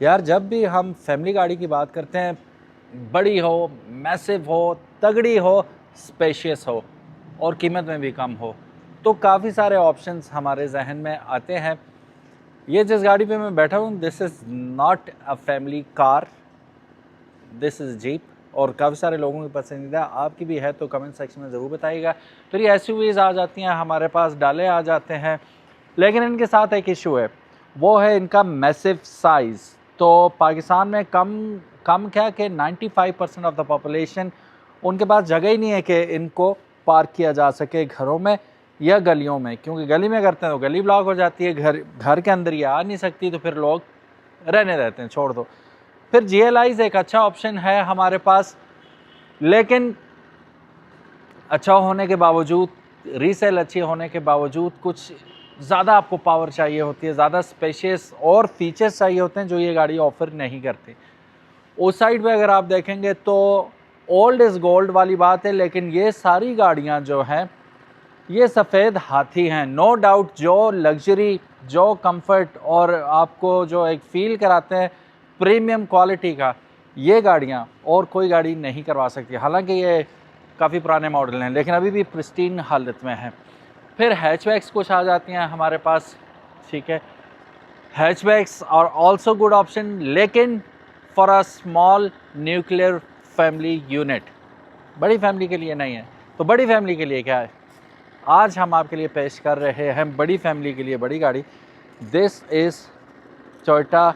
यार जब भी हम फैमिली गाड़ी की बात करते हैं, बड़ी हो, मैसिव हो, तगड़ी हो, स्पेशियस हो और कीमत में भी कम हो, तो काफ़ी सारे ऑप्शंस हमारे जहन में आते हैं। ये जिस गाड़ी पे मैं बैठा हूँ, this is not a family car, this is jeep. और काफ़ी सारे लोगों की पसंदीदा, आपकी भी है तो कमेंट सेक्शन में ज़रूर बताइएगा। फिर ये एसयूवीज़ आ जाती हैं हमारे पास, डाले आ जाते हैं, लेकिन इनके साथ एक इशू है, वो है इनका मैसिव साइज़। तो पाकिस्तान में कम क्या कि 95% ऑफ द पॉपुलेशन, उनके पास जगह ही नहीं है कि इनको पार्क किया जा सके घरों में या गलियों में, क्योंकि गली में करते हैं तो गली ब्लॉक हो जाती है, घर के अंदर ये आ नहीं सकती, तो फिर लोग रहने देते हैं, छोड़ दो। फिर GLIs एक अच्छा ऑप्शन है हमारे पास, लेकिन अच्छा होने के बावजूद, रीसेल अच्छी होने के बावजूद, कुछ ज़्यादा आपको पावर चाहिए होती है, ज़्यादा स्पेशियस और फीचर्स चाहिए होते हैं जो ये गाड़ी ऑफ़र नहीं करती। उस साइड पे अगर आप देखेंगे तो ओल्ड इज़ गोल्ड वाली बात है, लेकिन ये सारी गाड़ियाँ जो हैं ये सफ़ेद हाथी हैं, नो डाउट। जो लग्जरी, जो कंफर्ट और आपको जो एक फ़ील कराते हैं प्रीमियम क्वालिटी का, ये गाड़ियाँ और कोई गाड़ी नहीं करवा सकती। हालांकि ये काफ़ी पुराने मॉडल हैं, लेकिन अभी भी प्रिस्टीन हालत में हैं। फिर हैचबैक्स कुछ आ जाती हैं हमारे पास, ठीक है। Hatchbacks are also good option, लेकिन for a small nuclear family unit, बड़ी फैमिली के लिए नहीं है। तो बड़ी फैमिली के लिए क्या है, आज हम आपके लिए पेश कर रहे हैं बड़ी फैमिली के लिए बड़ी गाड़ी। This is Toyota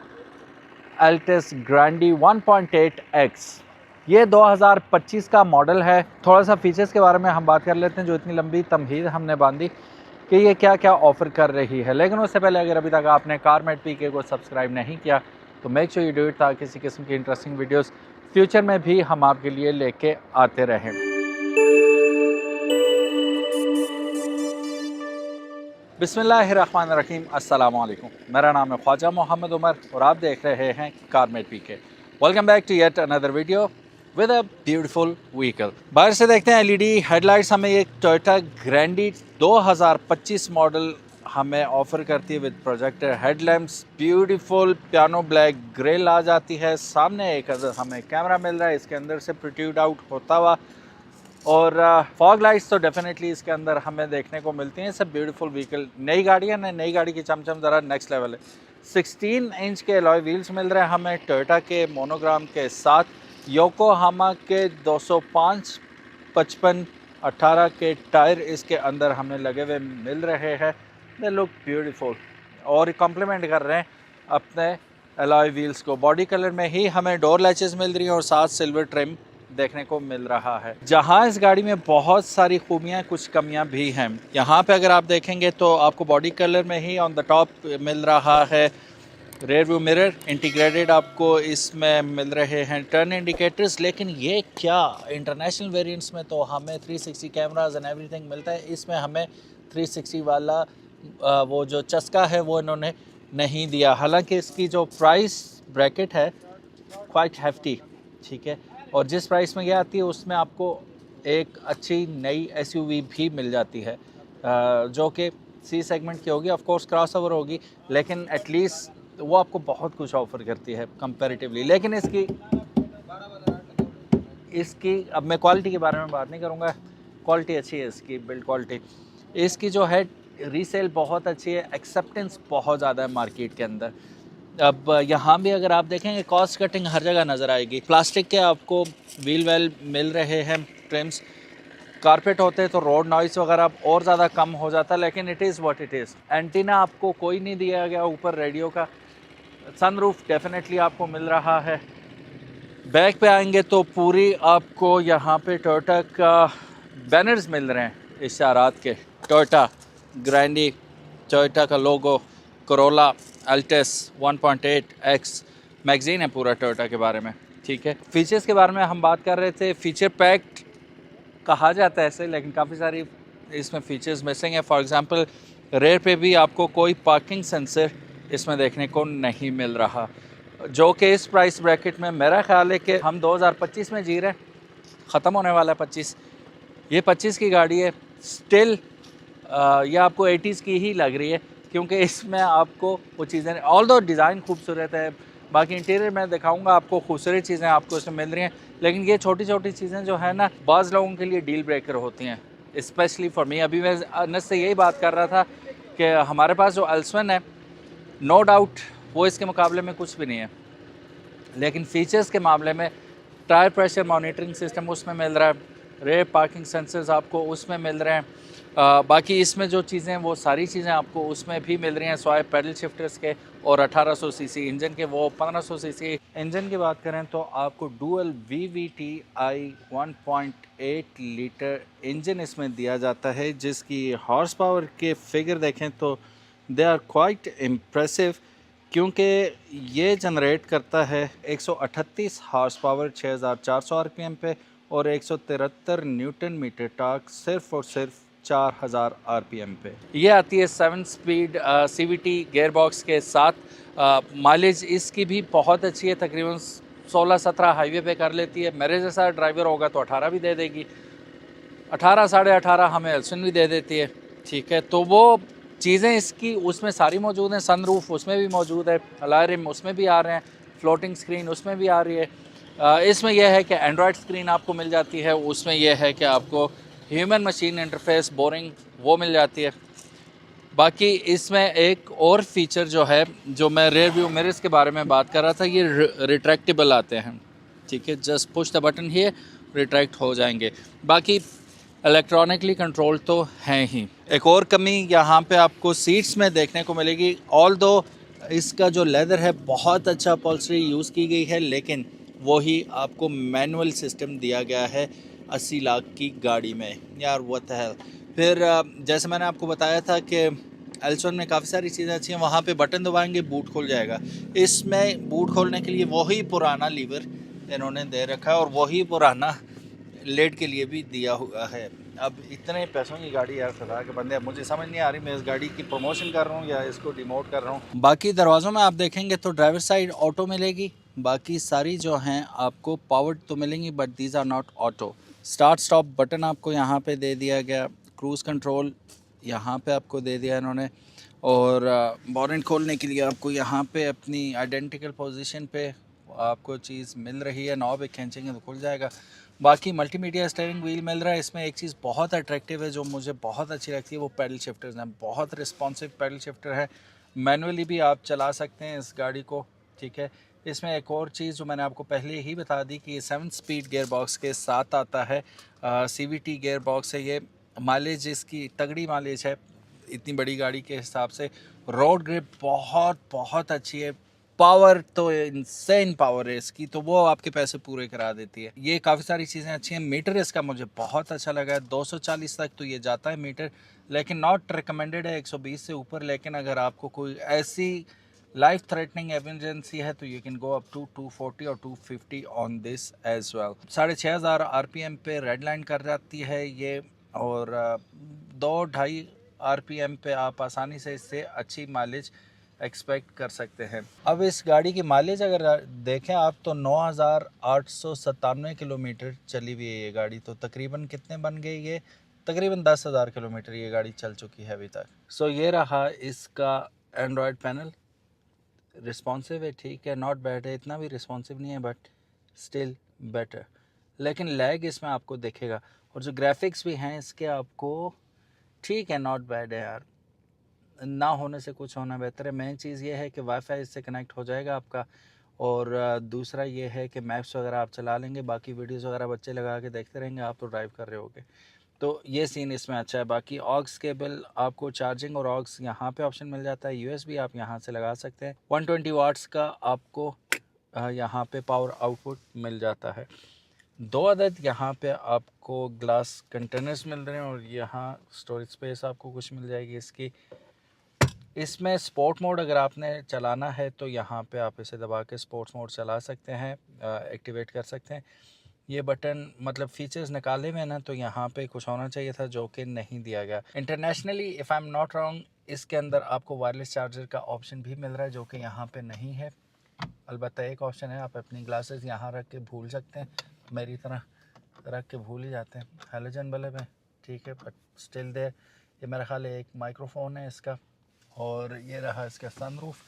Altis Grande 1.8X। ये 2025 का मॉडल है। थोड़ा सा फीचर्स के बारे में हम बात कर लेते हैं, जो इतनी लंबी तमहीद हमने बांधी कि ये क्या क्या ऑफ़र कर रही है। लेकिन उससे पहले अगर अभी तक आपने कारमेट PK को सब्सक्राइब नहीं किया तो make sure you do it, ताकि किसी किस्म की इंटरेस्टिंग वीडियोस फ्यूचर में भी हम आपके लिए लेके आते रहें। बिस्मिल्लाहिर्रहमानिर्रहीम, अस्सलाम वालेकुम। मेरा नाम है ख्वाजा मोहम्मद उमर और आप देख रहे हैं Carmate PK। Welcome back to yet another video with a beautiful vehicle. बाहर से देखते हैं LED हेडलाइट्स हमें एक टोयोटा ग्रैंडी 2025 मॉडल हमें ऑफ़र करती है with projector headlamps. Beautiful piano black grille आ जाती है, सामने एक हमें कैमरा मिल रहा है इसके अंदर से प्रोट्रूड आउट होता हुआ, और फॉग लाइट्स तो डेफिनेटली इसके अंदर हमें देखने को मिलती हैं। सब ब्यूटीफुल व्हीकल, नई गाड़ी है ना, नई गाड़ी की चमचम ज़रा नेक्स्ट लेवल है। 16 इंच के अलॉय व्हील्स मिल रहे हैं हमें टोयोटा के मोनोग्राम के साथ। योकोहामा के 205 55 18 के टायर इसके अंदर हमें लगे हुए मिल रहे हैं। दे लुक ब्यूटीफुल और कॉम्प्लीमेंट कर रहे हैं अपने अलॉय व्हील्स को। बॉडी कलर में ही हमें डोर लैचेस मिल रही हैं और साथ सिल्वर ट्रिम देखने को मिल रहा है। जहां इस गाड़ी में बहुत सारी खूबियां, कुछ कमियां भी हैं। यहाँ पे अगर आप देखेंगे तो आपको बॉडी कलर में ही ऑन द टॉप मिल रहा है रेयर व्यू मिरर इंटीग्रेटेड, आपको इसमें मिल रहे हैं टर्न इंडिकेटर्स। लेकिन ये क्या, इंटरनेशनल वेरिएंट्स में तो हमें 360 कैमराज एंड एवरीथिंग मिलता है, इसमें हमें 360 वाला वो जो चस्का है वो इन्होंने नहीं दिया। हालांकि इसकी जो प्राइस ब्रैकेट है क्वाइट हैफ्टी, ठीक है, और जिस प्राइस में ये आती है उसमें आपको एक अच्छी नई SUV भी मिल जाती है, जो कि C सेगमेंट की होगी, ऑफ कोर्स क्रॉस ओवर होगी, लेकिन एटलीस्ट वो आपको बहुत कुछ ऑफ़र करती है कंपैरेटिवली। लेकिन इसकी अब मैं क्वालिटी के बारे में बात नहीं करूँगा, क्वालिटी अच्छी है इसकी, बिल्ड क्वालिटी इसकी जो है, रीसेल बहुत अच्छी है, एक्सेप्टेंस बहुत ज़्यादा है मार्केट के अंदर। अब यहाँ भी अगर आप देखेंगे कॉस्ट कटिंग हर जगह नज़र आएगी। प्लास्टिक के आपको व्हील वेल मिल रहे हैं, ट्रिम्स। कारपेट होते तो रोड नॉइस वगैरह और ज़्यादा कम हो जाता, लेकिन it is what it is. Antenna आपको कोई नहीं दिया गया ऊपर रेडियो का। सनरूफ डेफिनेटली आपको मिल रहा है। बैक पे आएंगे तो पूरी आपको यहाँ पे टोयोटा का बैनर्स मिल रहे हैं इशारात के, टोयोटा ग्रैंडी, टोयोटा का लोगो, कोरोला अल्टिस 1.8X मैगज़ीन है पूरा टोयोटा के बारे में, ठीक है। फीचर्स के बारे में हम बात कर रहे थे, फीचर पैक्ड कहा जाता है ऐसे, लेकिन काफ़ी सारी इसमें फ़ीचर्स मिसिंग है। फॉर एग्ज़ाम्पल रेयर पे भी आपको कोई पार्किंग सेंसर इसमें देखने को नहीं मिल रहा, जो कि इस प्राइस ब्रैकेट में मेरा ख़्याल है कि हम 2025 में जी रहे हैं, ख़त्म होने वाला है 25, ये 25 की गाड़ी है। स्टिल ये आपको 80s की ही लग रही है, क्योंकि इसमें आपको वो चीज़ें, ऑल्दो डिज़ाइन खूबसूरत है, बाकी इंटीरियर मैं दिखाऊंगा आपको, खूबसूरत चीज़ें आपको इसमें मिल रही हैं, लेकिन ये छोटी छोटी चीज़ें जो है ना बाज़ लोगों के लिए डील ब्रेकर होती हैं, स्पेशली फॉर मी। अभी मैं अनस से यही बात कर रहा था कि हमारे पास जो एल्सवन है, नो डाउट वो इसके मुकाबले में कुछ भी नहीं है, लेकिन फ़ीचर्स के मामले में टायर प्रेशर मॉनिटरिंग सिस्टम उसमें मिल रहा है, रेयर पार्किंग सेंसर्स आपको उसमें मिल रहे हैं। बाकी इसमें जो चीज़ें हैं वो सारी चीज़ें आपको उसमें भी मिल रही हैं, स्वाय पैडल शिफ्टर्स के और 1800 सीसी इंजन के, वो 1500 सीसी इंजन की बात करें तो आपको डुअल VVTi 1.8 लीटर इंजन इसमें दिया जाता है, जिसकी हॉर्स पावर के फिगर देखें तो दे आर क्वाइट इम्प्रेसिव, क्योंकि ये जनरेट करता है 138 हॉर्स पावर 6400 RPM पे और 173 न्यूटन मीटर टॉर्क सिर्फ और सिर्फ 4000 RPM पे। ये आती है 7 स्पीड CVT गियर बॉक्स के साथ। माइलेज इसकी भी बहुत अच्छी है, तकरीबन 16-17 हाईवे पे कर लेती है। मेरे जैसा ड्राइवर होगा तो 18 भी दे देगी, 18 साढ़े 18 हमें एल्सन भी दे देती है, ठीक है। तो वो चीज़ें इसकी उसमें सारी मौजूद हैं, सनरूफ उसमें भी मौजूद है, अलॉय रिम उसमें भी आ रहे हैं, फ्लोटिंग स्क्रीन उसमें भी आ रही है। इसमें यह है कि एंड्रॉयड स्क्रीन आपको मिल जाती है, उसमें यह है कि आपको ह्यूमन मशीन इंटरफेस बोरिंग वो मिल जाती है। बाकी इसमें एक और फीचर जो है, जो मैं रेयर व्यू मिरर्स के बारे में बात कर रहा था, ये रिट्रैक्टेबल आते हैं, ठीक है। Just push the button he retract हो जाएंगे। बाकी इलेक्ट्रॉनिकली कंट्रोल तो हैं ही। एक और कमी यहाँ पे आपको सीट्स में देखने को मिलेगी, ऑल दो इसका जो लेदर है बहुत अच्छा अपॉल्स्ट्री यूज़ की गई है, लेकिन वही आपको मैनुअल सिस्टम दिया गया है 80 लाख की गाड़ी में। यार व्हाट द हेल। फिर जैसे मैंने आपको बताया था कि एल्सन में काफ़ी सारी चीज़ें अच्छी हैं, वहाँ पे बटन दबाएंगे बूट खुल जाएगा। इसमें बूट खोलने के लिए वही पुराना लीवर इन्होंने दे रखा है और वही पुराना लेड के लिए भी दिया हुआ है। अब इतने पैसों की गाड़ी यार, खुदा के बंदे, अब मुझे समझ नहीं आ रही मैं इस गाड़ी की प्रमोशन कर रहा हूँ या इसको डिमोट कर रहा हूँ। बाकी दरवाज़ों में आप देखेंगे तो ड्राइवर साइड ऑटो मिलेगी, बाकी सारी जो हैं आपको पावर्ड तो मिलेंगी, but these are not auto. Start stop button आपको यहाँ पे दे दिया गया, क्रूज़ कंट्रोल यहाँ पे आपको दे दिया इन्होंने, और बोनेट खोलने के लिए आपको यहाँ पे अपनी आइडेंटिकल पोजीशन पे आपको चीज़ मिल रही है, नॉब खींचेंगे तो खुल जाएगा। बाकी मल्टीमीडिया स्टीयरिंग व्हील मिल रहा है। इसमें एक चीज़ बहुत अट्रैक्टिव है जो मुझे बहुत अच्छी लगती है, वो पैडल शिफ्टर्स हैं, बहुत रिस्पॉन्सिव पैडल शिफ्टर है, मैनुअली भी आप चला सकते हैं इस गाड़ी को, ठीक है। इसमें एक और चीज़ जो मैंने आपको पहले ही बता दी कि ये 7 स्पीड गियर बॉक्स के साथ आता है, CVT गियर बॉक्स है ये। माइलेज इसकी तगड़ी माइलेज है इतनी बड़ी गाड़ी के हिसाब से। रोड ग्रिप बहुत बहुत अच्छी है, पावर तो इनसेन पावर है इसकी, तो वो आपके पैसे पूरे करा देती है। ये काफ़ी सारी चीज़ें अच्छी हैं। मीटर इसका मुझे बहुत अच्छा लगा है, 240 तक तो ये जाता है मीटर, लेकिन नॉट रिकमेंडेड है 120 से ऊपर। लेकिन अगर आपको कोई ऐसी लाइफ थ्रेटनिंग एमरजेंसी है तो you can go up to 240 और 250 on this as well. 6500 RPM पे रेड लाइन कर जाती है ये, और 2-2.5 RPM पे आप आसानी से इससे अच्छी माइलेज एक्सपेक्ट कर सकते हैं। अब इस गाड़ी की माइलेज अगर देखें आप तो 9897 किलोमीटर चली हुई है ये गाड़ी, तो तकरीबन कितने बन गए ये, तकरीबन 10,000 किलोमीटर ये गाड़ी चल चुकी है अभी तक। सो ये रहा इसका एंड्रॉयड पैनल, रिस्पॉन्सिव है, ठीक है, नॉट बैड है, इतना भी रिस्पॉन्सिव नहीं है बट स्टिल बेटर। लेकिन लैग इसमें आपको दिखेगा, और जो ग्राफिक्स भी हैं इसके आपको ठीक है, नॉट बैड है यार, ना होने से कुछ होना बेहतर है। मेन चीज़ ये है कि वाईफाई इससे कनेक्ट हो जाएगा आपका, और दूसरा ये है कि मैप्स वगैरह आप चला लेंगे, बाकी वीडियोस वगैरह बच्चे लगा के देखते रहेंगे, आप तो ड्राइव कर रहे होगे, तो ये सीन इसमें अच्छा है। बाकी ऑक्स केबल आपको चार्जिंग और ऑक्स यहाँ पे ऑप्शन मिल जाता है, USB आप यहाँ से लगा सकते हैं। 120 वाट्स का आपको यहाँ पे पावर आउटपुट मिल जाता है। 2 अदद यहाँ पे आपको ग्लास कंटेनर्स मिल रहे हैं, और यहाँ स्टोरेज स्पेस आपको कुछ मिल जाएगी इसकी। इसमें स्पोर्ट मोड अगर आपने चलाना है तो यहाँ पे आप इसे दबा के स्पोर्ट्स मोड चला सकते हैं, एक्टिवेट कर सकते हैं। ये बटन मतलब फीचर्स निकाले हुए ना, तो यहाँ पे कुछ होना चाहिए था जो कि नहीं दिया गया। Internationally if I am not wrong, इसके अंदर आपको वायरलेस चार्जर का ऑप्शन भी मिल रहा है जो कि यहाँ पे नहीं है। अलबत्ता एक ऑप्शन है, आप अपनी ग्लासेस यहाँ रख के भूल सकते हैं, मेरी तरह रख के भूल ही जाते हैं, हेलोजन बल्ब है, ठीक है, बट स्टिल देयर। ये मेरा ख्याल है एक माइक्रोफोन है इसका, और ये रहा इसका सनरूफ।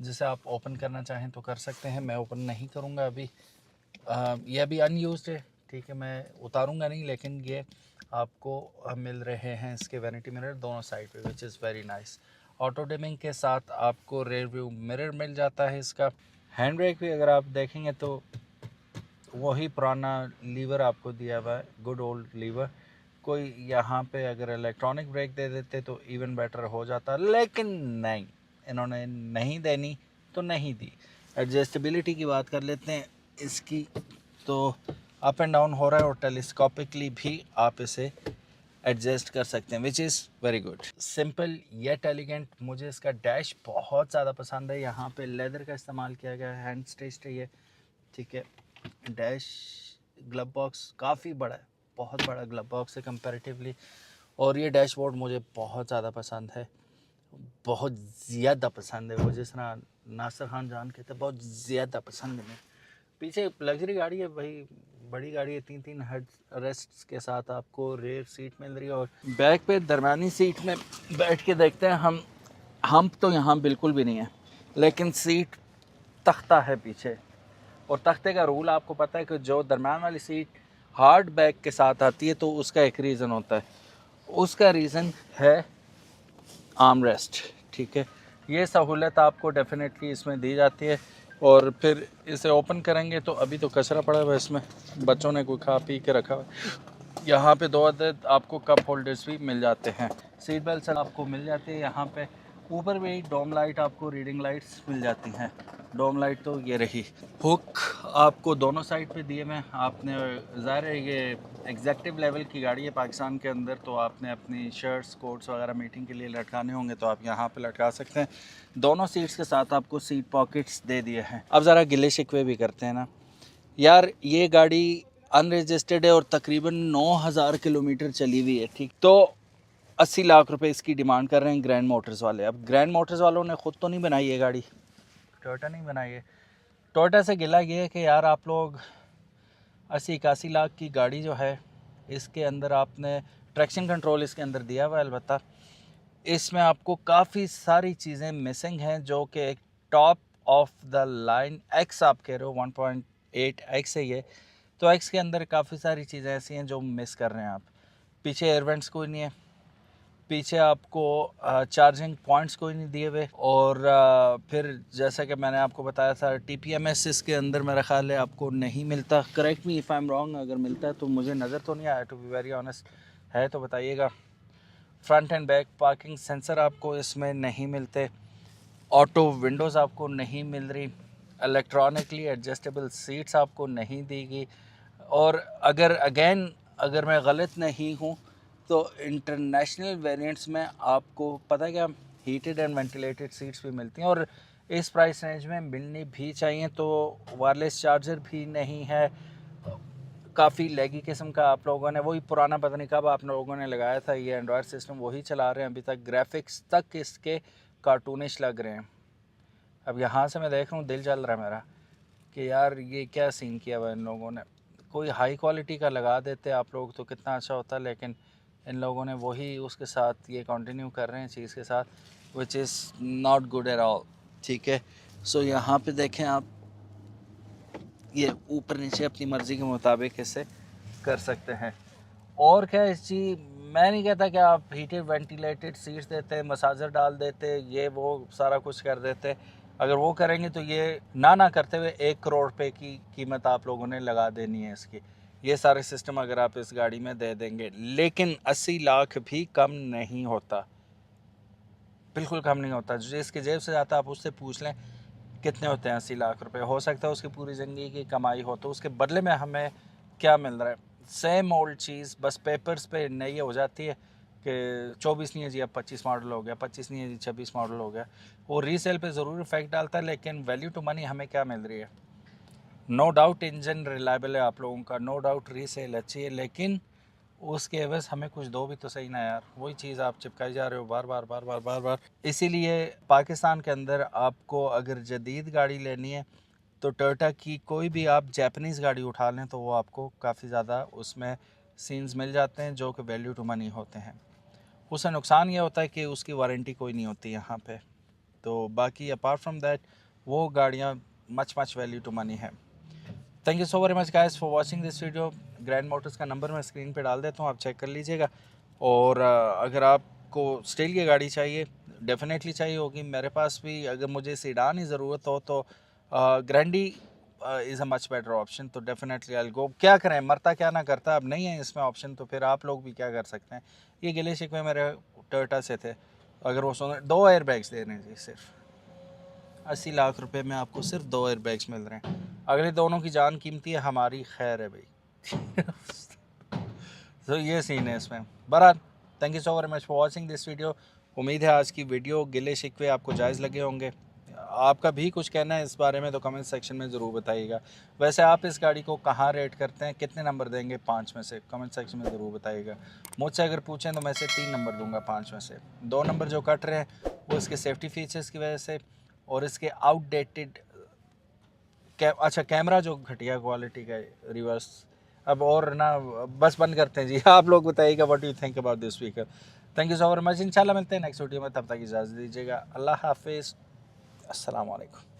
जिसे आप ओपन करना चाहें तो कर सकते हैं। मैं ओपन नहीं करूँगा अभी। ये अभी अनयूज्ड है, ठीक है, मैं उतारूँगा नहीं, लेकिन ये आपको मिल रहे हैं इसके वैनिटी मिरर दोनों साइड पे, which is very nice. Auto dimming के साथ आपको रेयर व्यू मिरर मिल जाता है इसका। हैंड ब्रेक भी अगर आप देखेंगे तो वही पुराना लीवर आपको दिया हुआ है, गुड ओल्ड लीवर। कोई यहाँ पे अगर इलेक्ट्रॉनिक ब्रेक दे देते तो इवन बेटर हो जाता, लेकिन नहीं, इन्होंने नहीं देनी तो नहीं दी। एडजस्टेबिलिटी की बात कर लेते हैं इसकी, तो अप एंड डाउन हो रहा है और टेलीस्कोपिकली भी आप इसे एडजस्ट कर सकते हैं, which is very good. Simple yet elegant. मुझे इसका डैश बहुत ज़्यादा पसंद है। यहाँ पे लेदर का इस्तेमाल किया गया है, हैंड स्टिच्ड है ये, ठीक है। डैश ग्लव बॉक्स काफ़ी बड़ा है, बहुत बड़ा ग्लव बॉक्स है कंपैरेटिवली। और ये डैशबोर्ड मुझे बहुत ज़्यादा पसंद है, बहुत ज़्यादा पसंद है। वो जिस तरह नासिर खान जान कहते हैं, बहुत ज़्यादा पसंद है। पीछे लग्जरी गाड़ी है भाई, बड़ी गाड़ी है, 3-3 हेड रेस्ट्स के साथ आपको रेयर सीट मिल रही है। और बैक पे दरमियानी सीट में बैठ के देखते हैं हम तो यहाँ बिल्कुल भी नहीं है, लेकिन सीट तख्ता है पीछे। और तख्ते का रूल आपको पता है कि जो दरम्यान वाली सीट हार्ड बैक के साथ आती है तो उसका एक रीज़न होता है, उसका रीज़न है आर्म रेस्ट, ठीक है। ये सहूलत आपको डेफिनेटली इसमें दी जाती है। और फिर इसे ओपन करेंगे तो अभी तो कचरा पड़ा हुआ है इसमें, बच्चों ने कोई खा पी के रखा हुआ है। यहाँ पे 2 अदद आपको कप होल्डर्स भी मिल जाते हैं। सीट बेल्ट आपको मिल जाती है यहाँ पे। ऊपर भी डोम लाइट आपको, रीडिंग लाइट्स मिल जाती हैं। डोम लाइट तो ये रही। हुक आपको दोनों साइड पे दिए हुए। आपने ज़ाहिर है ये एग्जेक्टिव लेवल की गाड़ी है पाकिस्तान के अंदर, तो आपने अपनी शर्ट्स कोट्स वगैरह मीटिंग के लिए लटकाने होंगे तो आप यहाँ पे लटका सकते हैं। दोनों सीट्स के साथ आपको सीट पॉकेट्स दे दिए हैं। अब ज़रा गिले शिकवे भी करते हैं ना यार। ये गाड़ी अनरजिस्टर्ड है और तकरीबन 9000 किलोमीटर चली हुई है, ठीक। तो 80 लाख रुपए इसकी डिमांड कर रहे हैं ग्रैंड मोटर्स वाले। अब ग्रैंड मोटर्स वालों ने ख़ुद तो नहीं बनाई ये गाड़ी, टोयोटा नहीं बनाई है। टोयोटा से गिला ये है कि यार आप लोग 80-81 लाख की गाड़ी जो है, इसके अंदर आपने ट्रैक्शन कंट्रोल इसके अंदर दिया हुआ है, अलबत्ता इसमें आपको काफ़ी सारी चीज़ें मिसिंग हैं जो कि एक top of the line x आप कह रहे हो 1.8 एक्स है ये, तो एक्स के अंदर काफ़ी सारी चीज़ें ऐसी हैं जो मिस कर रहे हैं आप। पीछे एयरवेंट्स कोई नहीं है, पीछे आपको चार्जिंग पॉइंट्स कोई नहीं दिए हुए। और फिर जैसा कि मैंने आपको बताया था TPMS इसके अंदर मेरा ख्याल है आपको नहीं मिलता। Correct me if I am wrong, अगर मिलता है तो मुझे नज़र तो नहीं आया, टू बी वेरी ऑनेस्ट। है तो बताइएगा। Front end back parking sensor आपको इसमें नहीं मिलते। ऑटो विंडोज़ आपको नहीं मिल रही। इलेक्ट्रॉनिकली एडजस्टेबल सीट्स आपको नहीं दी गई। और अगर मैं गलत नहीं हूँ तो इंटरनेशनल वेरिएंट्स में आपको पता है क्या, हीटेड एंड वेंटिलेटेड सीट्स भी मिलती हैं। और इस प्राइस रेंज में मिलनी भी चाहिए। तो वायरलेस चार्जर भी नहीं है, काफ़ी लैगी किस्म का आप लोगों ने, वही पुराना पता नहीं कब आप लोगों ने लगाया था ये एंड्रॉयड सिस्टम, वही चला रहे हैं अभी तक। ग्राफिक्स तक इसके कार्टूनिश लग रहे हैं। अब यहाँ से मैं देख रहा हूँ, दिल चल रहा है मेरा कि यार ये क्या सीन किया हुआ इन लोगों ने। कोई हाई क्वालिटी का लगा देते आप लोग तो कितना अच्छा होता, लेकिन इन लोगों ने वही उसके साथ ये कंटिन्यू कर रहे हैं चीज़ के साथ, which is not good at all, ठीक है। सो यहाँ पे देखें आप, ये ऊपर नीचे अपनी मर्ज़ी के मुताबिक इसे कर सकते हैं। और क्या इस चीज़, मैं नहीं कहता कि आप हीटेड वेंटिलेटेड सीट्स देते, मसाजर डाल देते, ये वो सारा कुछ कर देते। अगर वो करेंगे तो ये ना करते हुए 1 करोड़ रुपए की कीमत आप लोगों ने लगा देनी है इसकी। ये सारे सिस्टम अगर आप इस गाड़ी में दे देंगे, लेकिन 80 लाख भी कम नहीं होता, बिल्कुल कम नहीं होता। जिसकी जेब से जाता है आप उससे पूछ लें कितने होते हैं 80 लाख रुपए। हो सकता है उसकी पूरी ज़िंदगी की कमाई हो, तो उसके बदले में हमें क्या मिल रहा है? सेम ओल्ड चीज़, बस पेपर्स पे नई हो जाती है कि 24 नहीं है जी अब 25 मॉडल हो गया, 25 नहीं है जी 26 मॉडल हो गया। वो रीसेल पे ज़रूर इफेक्ट डालता है, लेकिन वैल्यू टू मनी हमें क्या मिल रही है? नो डाउट इंजन रिलायबल है आप लोगों का, नो डाउट रीसेल अच्छी है, लेकिन उसके एवज हमें कुछ दो भी तो सही ना यार। वही चीज़ आप चिपकाई जा रहे हो बार बार बार बार बार बार। इसीलिए पाकिस्तान के अंदर आपको अगर जदीद गाड़ी लेनी है तो टोयोटा की कोई भी आप जापानीज़ गाड़ी उठा लें तो वो आपको काफ़ी ज़्यादा उसमें सीन्स मिल जाते हैं जो कि वैल्यू टू मनी होते हैं। उससे नुकसान ये होता है कि उसकी वारंटी कोई नहीं होती यहाँ पे, तो बाकी अपार्ट फ्रॉम दैट वो गाड़ियाँ मच वैल्यू टू मनी है। Thank you so very much guys for watching this video. Grand Motors का नंबर मैं स्क्रीन पे डाल देता हूँ, आप चेक कर लीजिएगा। और अगर आपको स्टील की गाड़ी चाहिए, डेफिनेटली चाहिए होगी, मेरे पास भी अगर मुझे सीडान ही ज़रूरत हो तो Grande is a much better option, तो डेफिनेटली आई गो। क्या करें, मरता क्या ना करता, अब नहीं है इसमें ऑप्शन, तो फिर आप लोग भी क्या कर सकते हैं। ये गिले शिकवे मेरे टोयोटा से थे, अगर वो सुन 2 एयर बैग्स दे रहे हैं जी, सिर्फ 80 लाख रुपए में आपको सिर्फ 2 एयर बैग्स मिल रहे हैं। अगले दोनों की जान कीमती है, हमारी खैर है भाई। तो ये सीन है इसमें। बहरहाल thank you so very much for watching this video. उम्मीद है आज की वीडियो गिले शिकवे आपको जायज़ लगे होंगे। आपका भी कुछ कहना है इस बारे में तो कमेंट सेक्शन में ज़रूर बताइएगा। वैसे आप इस गाड़ी को कहाँ रेट करते हैं, कितने नंबर देंगे 5 में से, कमेंट सेक्शन में ज़रूर बताइएगा। मुझसे अगर पूछें तो मैं इसे 3 नंबर दूंगा 5 में से। 2 नंबर जो कट रहे हैं वो इसके सेफ्टी फीचर्स की वजह से और इसके आउटडेटेड अच्छा कैमरा जो घटिया क्वालिटी का रिवर्स। अब और ना बस बंद करते हैं जी। आप लोग बताइएगा what you think about this speaker. Thank you so very much. इंशाल्लाह मिलते हैं नेक्स्ट वीडियो में, तब तक इजाज़त दीजिएगा। अल्लाह हाफिज़, अस्सलाम वालेकुम।